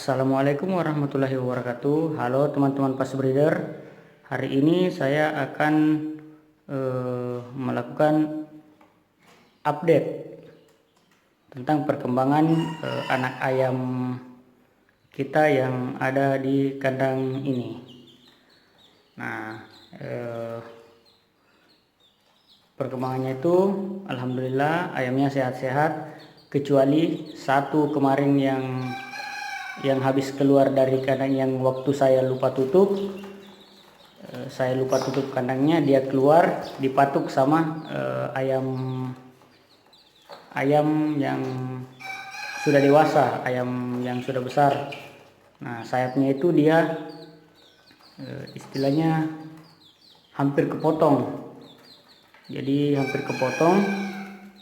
Assalamualaikum warahmatullahi wabarakatuh. Halo teman-teman pas breeder. Hari ini saya akan melakukan update tentang perkembangan anak ayam kita yang ada di kandang ini. Nah, perkembangannya itu alhamdulillah ayamnya sehat-sehat, kecuali satu kemarin yang habis keluar dari kandang yang waktu saya lupa tutup. Saya lupa tutup kandangnya, dia keluar dipatuk sama ayam yang sudah dewasa, ayam yang sudah besar. Nah, sayapnya itu dia istilahnya hampir kepotong. Jadi hampir kepotong,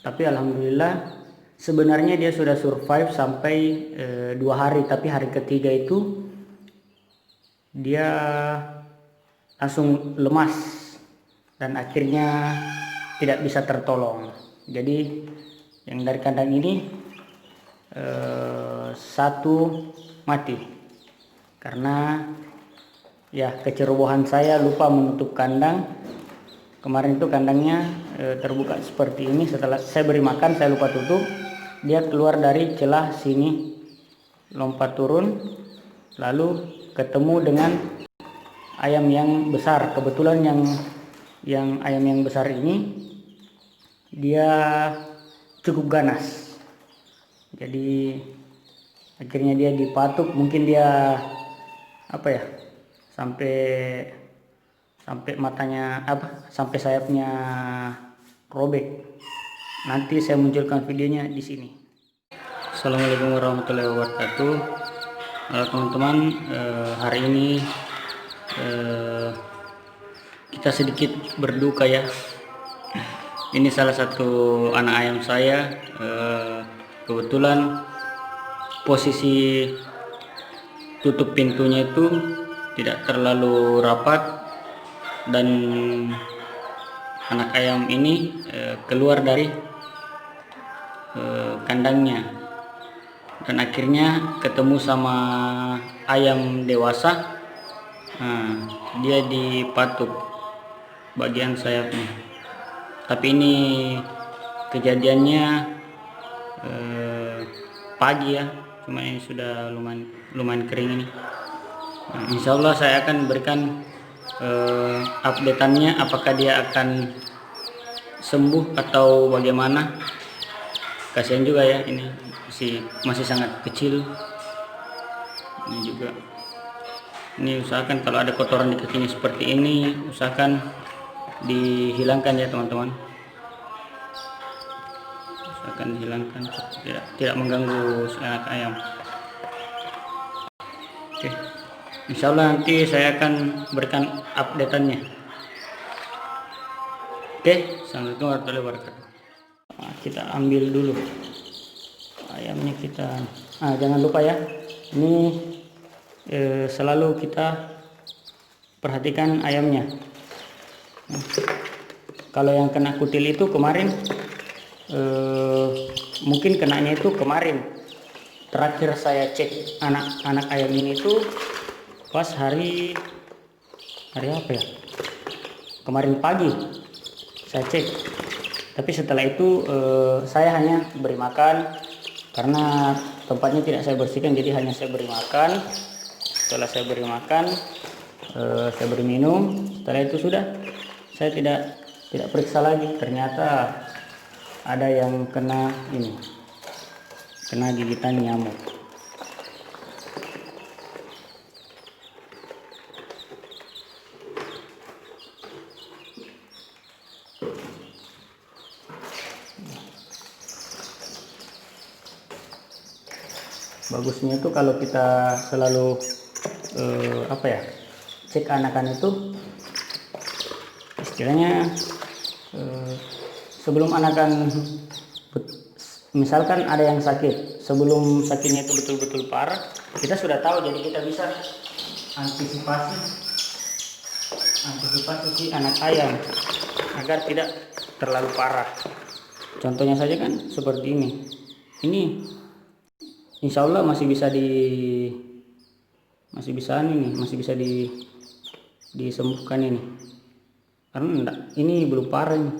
tapi alhamdulillah sebenarnya dia sudah survive sampai 2 hari, tapi hari ketiga itu dia langsung lemas dan akhirnya tidak bisa tertolong. Jadi yang dari kandang ini satu mati karena ya kecerobohan saya lupa menutup kandang. Kemarin itu kandangnya terbuka seperti ini, setelah saya beri makan saya lupa tutup, dia keluar dari celah sini, lompat turun, lalu ketemu dengan ayam yang besar. Kebetulan yang ayam yang besar ini dia cukup ganas, jadi akhirnya dia dipatuk. Mungkin dia sampai matanya sampai sayapnya robek. Nanti saya munculkan videonya di sini. Assalamualaikum warahmatullahi wabarakatuh. Teman-teman, hari ini kita sedikit berduka ya. Ini salah satu anak ayam saya. Kebetulan posisi tutup pintunya itu tidak terlalu rapat dan anak ayam ini keluar dari kandangnya dan akhirnya ketemu sama ayam dewasa. Nah, dia dipatuk bagian sayapnya, tapi ini kejadiannya pagi ya, cuma ini sudah lumayan kering ini. Nah, insya Allah saya akan berikan updateannya, apakah dia akan sembuh atau bagaimana. Kasihan juga ya, ini masih sangat kecil. Ini juga, ini usahakan kalau ada kotoran di kakinya seperti ini, usahakan dihilangkan ya teman-teman. Usahakan dihilangkan, tidak mengganggu anak ayam. Oke, insya Allah nanti saya akan berikan updateannya. Oke, assalamualaikum warahmatullahi wabarakatuh. Nah, kita ambil dulu ayamnya kita. Jangan lupa ya, ini selalu kita perhatikan ayamnya. Kalau yang kena kutil itu kemarin, mungkin kenanya itu kemarin. Terakhir saya cek anak ayam ini itu pas hari apa ya? Kemarin pagi saya cek. Tapi setelah itu saya hanya beri makan karena tempatnya tidak saya bersihkan, jadi hanya saya beri makan. Setelah saya beri makan, saya beri minum. Setelah itu sudah, saya tidak periksa lagi. Ternyata ada yang kena gigitan nyamuk. Bagusnya itu kalau kita selalu cek anakan itu, istilahnya sebelum anakan, misalkan ada yang sakit, sebelum sakitnya itu betul-betul parah, kita sudah tahu, jadi kita bisa antisipasi si anak ayam agar tidak terlalu parah. Contohnya saja kan seperti ini insya Allah masih bisa masih bisa ini, masih bisa disembuhkan ini. Karena enggak, ini belum parah ini.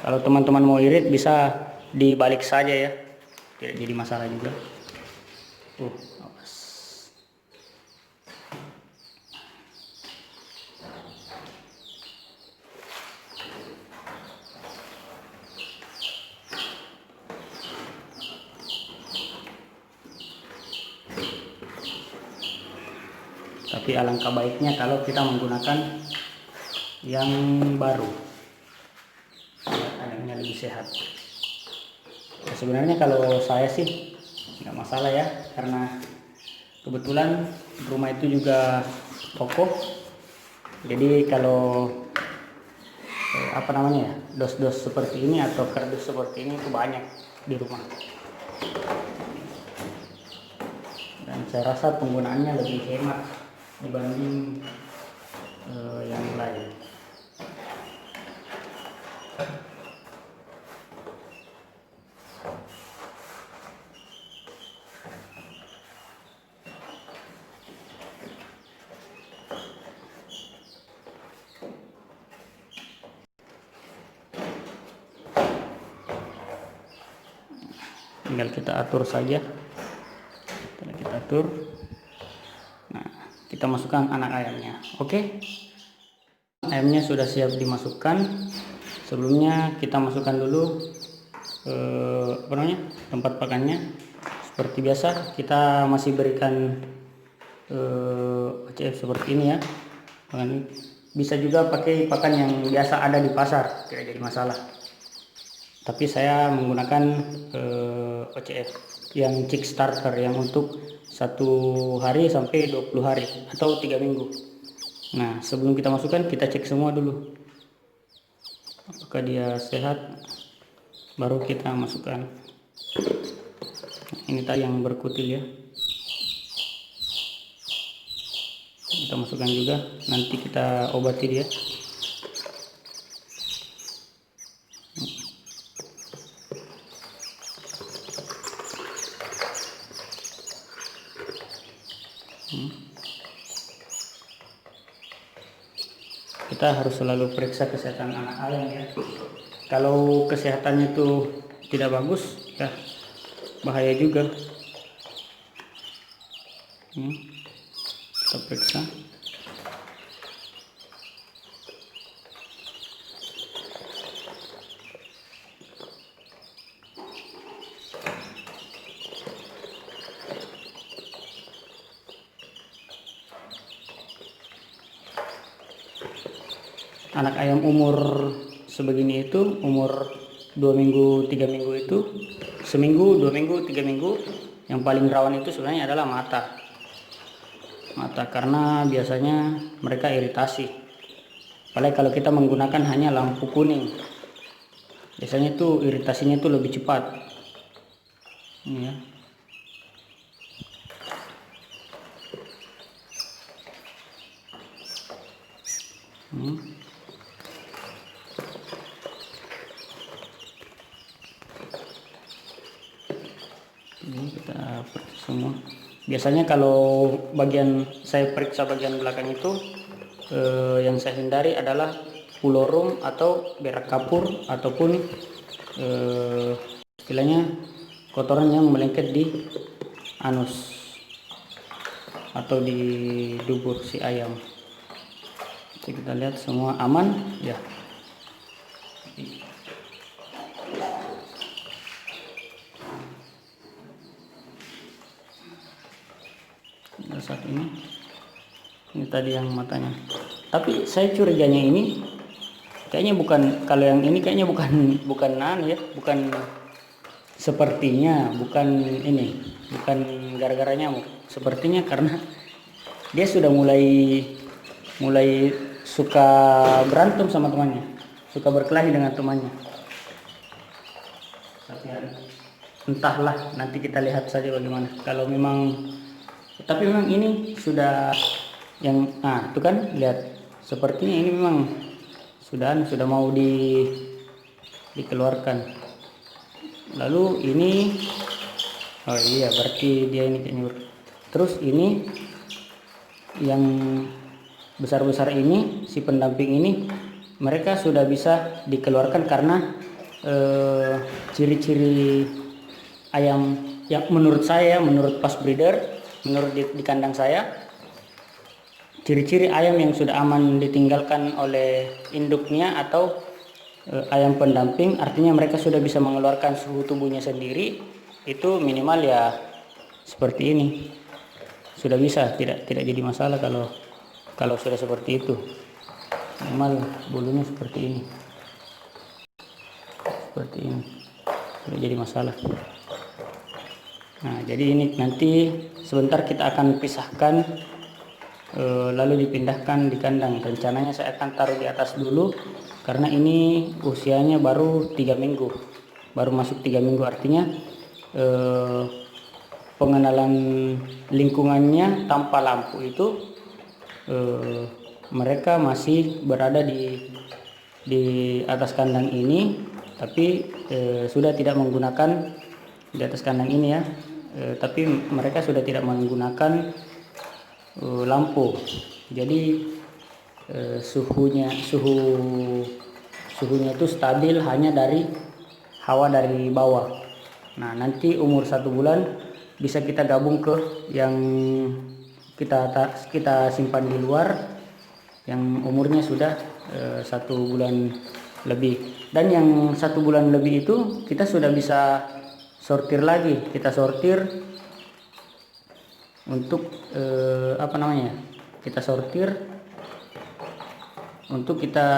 Kalau teman-teman mau irit bisa dibalik saja ya, tidak jadi masalah juga. Awas. Tapi alangkah baiknya kalau kita menggunakan yang baru, ayamnya lebih sehat. Ya, sebenarnya kalau saya sih nggak masalah ya, karena kebetulan rumah itu juga kokoh. Jadi kalau apa namanya ya, dos-dos seperti ini atau kardus seperti ini itu banyak di rumah. Dan saya rasa penggunaannya lebih hemat dibanding yang lain. Tinggal kita atur saja. Kita atur. Nah, kita masukkan anak ayamnya. Oke. Ayamnya sudah siap dimasukkan. Sebelumnya kita masukkan dulu apa namanya, tempat pakannya. Seperti biasa kita masih berikan OCF seperti ini ya. Bisa juga pakai pakan yang biasa ada di pasar, tidak jadi masalah. Tapi saya menggunakan OCF yang chick starter, yang untuk 1 hari sampai 20 hari atau 3 minggu. Nah, sebelum kita masukkan kita cek semua dulu apakah dia sehat, baru kita masukkan. Ini tadi yang berkutil ya, kita masukkan juga, nanti kita obati dia. Kita harus selalu periksa kesehatan anak ayam ya. Kalau kesehatannya itu tidak bagus ya bahaya juga. Kita periksa. Anak ayam umur sebegini itu, umur 2 minggu 3 minggu itu, seminggu 2 minggu 3 minggu, yang paling rawan itu sebenarnya adalah mata, karena biasanya mereka iritasi. Apalagi kalau kita menggunakan hanya lampu kuning, biasanya itu iritasinya itu lebih cepat. Ini ya. Ini kita periksa semua. Biasanya kalau saya periksa bagian belakang itu, yang saya hindari adalah pulorum atau berak kapur, ataupun istilahnya kotoran yang melengket di anus atau di dubur si ayam. Jadi kita lihat semua aman ya. Saat ini tadi yang matanya, tapi saya curiganya ini kayaknya bukan, kalau yang ini kayaknya bukan ya, bukan sepertinya, bukan ini, bukan gara-gara nyamuk, sepertinya karena dia sudah mulai suka berantem sama temannya, suka berkelahi dengan temannya. entahlah, nanti kita lihat saja bagaimana. Kalau memang, tapi memang ini sudah yang, itu kan lihat, sepertinya ini memang sudah mau dikeluarkan. Lalu ini, oh iya, berarti dia ini nyur. Terus ini yang besar-besar ini, si pendamping ini, mereka sudah bisa dikeluarkan karena ciri-ciri ayam yang menurut saya, menurut pas breeder, menurut di kandang saya, ciri-ciri ayam yang sudah aman ditinggalkan oleh induknya atau ayam pendamping, artinya mereka sudah bisa mengeluarkan suhu tubuhnya sendiri, itu minimal ya seperti ini. Sudah bisa, tidak jadi masalah kalau sudah seperti itu. Minimal bulunya seperti ini. Seperti ini. Tidak jadi masalah. Nah, jadi ini nanti sebentar kita akan pisahkan, lalu dipindahkan di kandang. Rencananya saya akan taruh di atas dulu karena ini usianya baru 3 minggu, baru masuk 3 minggu, artinya pengenalan lingkungannya tanpa lampu itu, mereka masih berada di atas kandang ini, tapi sudah tidak menggunakan di atas kandang ini ya, tapi mereka sudah tidak menggunakan lampu. Jadi suhunya itu stabil hanya dari hawa dari bawah. Nah, nanti umur 1 bulan bisa kita gabung ke yang kita simpan di luar, yang umurnya sudah 1 bulan lebih. Dan yang 1 bulan lebih itu kita sudah bisa sortir lagi. Kita sortir untuk kita sortir untuk kita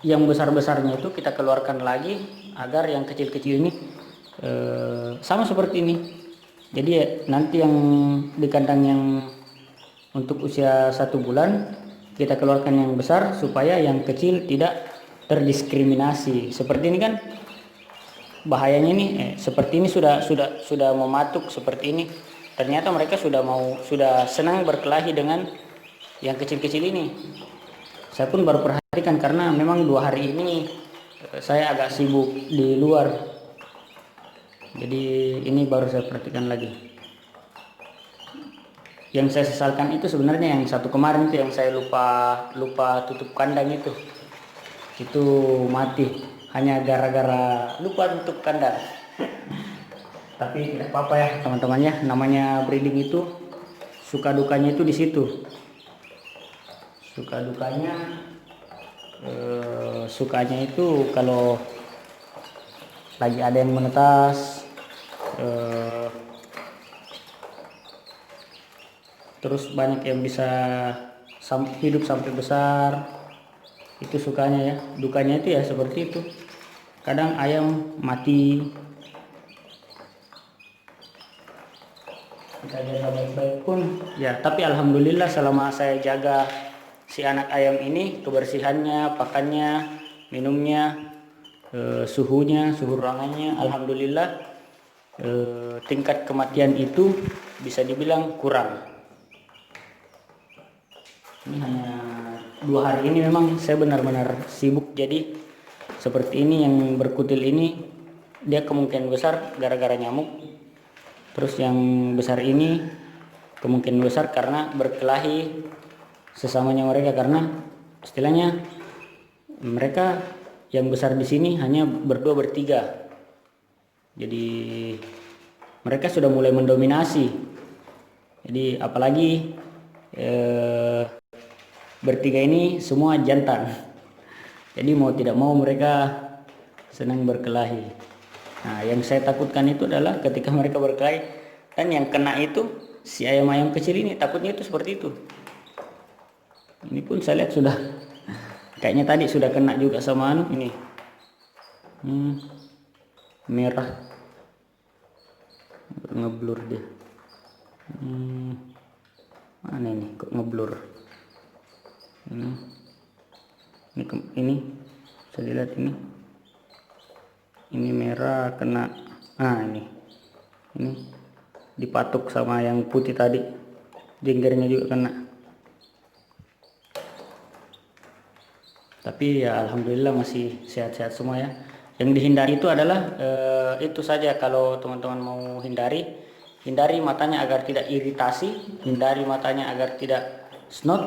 yang besar-besarnya itu kita keluarkan lagi, agar yang kecil-kecil ini sama seperti ini. Jadi nanti yang di kandang yang untuk usia 1 bulan kita keluarkan yang besar, supaya yang kecil tidak terdiskriminasi. Seperti ini kan bahayanya nih, seperti ini sudah mematuk seperti ini. Ternyata mereka sudah senang berkelahi dengan yang kecil-kecil ini. Saya pun baru perhatikan karena memang 2 hari ini saya agak sibuk di luar. Jadi ini baru saya perhatikan lagi. Yang saya sesalkan itu sebenarnya yang satu kemarin itu, yang saya lupa tutup kandang itu mati hanya gara-gara lupa tutup kandang. Tapi tidak apa-apa ya teman-teman ya, namanya breeding itu suka dukanya itu di situ. Suka dukanya, sukanya itu kalau lagi ada yang menetas, terus banyak yang bisa hidup sampai besar, itu sukanya ya. Dukanya itu ya seperti itu, kadang ayam mati. Kita jaga baik-baik pun ya, tapi alhamdulillah selama saya jaga si anak ayam ini, kebersihannya, pakannya, minumnya, suhunya, suhu ruangannya, alhamdulillah tingkat kematian itu bisa dibilang kurang. Ini hanya 2 hari ini memang saya benar-benar sibuk, jadi seperti ini yang berkutil ini dia kemungkinan besar gara-gara nyamuk. Terus yang besar ini kemungkinan besar karena berkelahi sesamanya mereka, karena istilahnya mereka yang besar di sini hanya berdua bertiga. Jadi mereka sudah mulai mendominasi. Jadi apalagi bertiga ini semua jantan. Jadi mau tidak mau mereka senang berkelahi. Nah, yang saya takutkan itu adalah ketika mereka berkelahi dan yang kena itu si ayam-ayam kecil ini, takutnya itu seperti itu. Ini pun saya lihat sudah kayaknya tadi sudah kena juga sama ini. Merah. Ngeblur dia. Mana ini kok ngeblur? Ini saya lihat ini merah kena Nah ini dipatuk sama yang putih tadi, jenggernya juga kena. Tapi ya alhamdulillah masih sehat-sehat semua ya. Yang dihindari itu adalah itu saja. Kalau teman-teman mau hindari matanya agar tidak iritasi, hindari matanya agar tidak snot,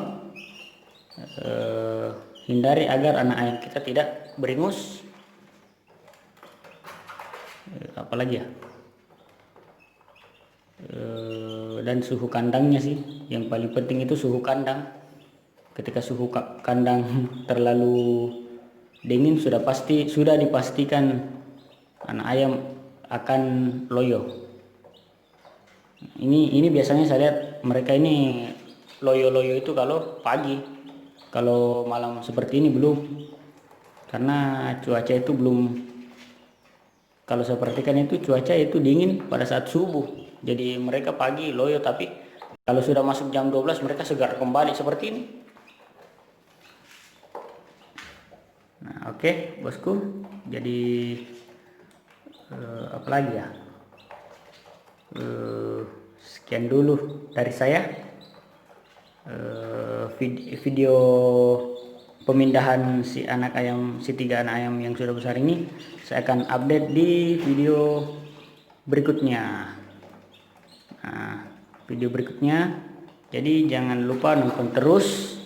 hindari agar anak ayam kita tidak beringus. Apalagi ya, dan suhu kandangnya sih yang paling penting, itu suhu kandang. Ketika suhu kandang terlalu dingin, sudah dipastikan anak ayam akan loyo. Ini biasanya saya lihat mereka ini loyo itu kalau pagi. Kalau malam seperti ini belum, karena cuaca itu belum. Kalau saya perhatikan itu cuaca itu dingin pada saat subuh, jadi mereka pagi loyo, tapi kalau sudah masuk jam 12 mereka segar kembali seperti ini. Nah, oke, bosku. Jadi apa lagi ya? Sekian dulu dari saya. Video pemindahan si 3 anak ayam yang sudah besar ini saya akan update di video berikutnya. Nah, video berikutnya. Jadi jangan lupa nonton terus.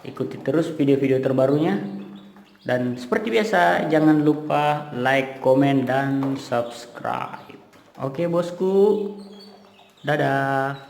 Ikuti terus video-video terbarunya, dan seperti biasa jangan lupa like, komen, dan subscribe. Oke bosku, dadah.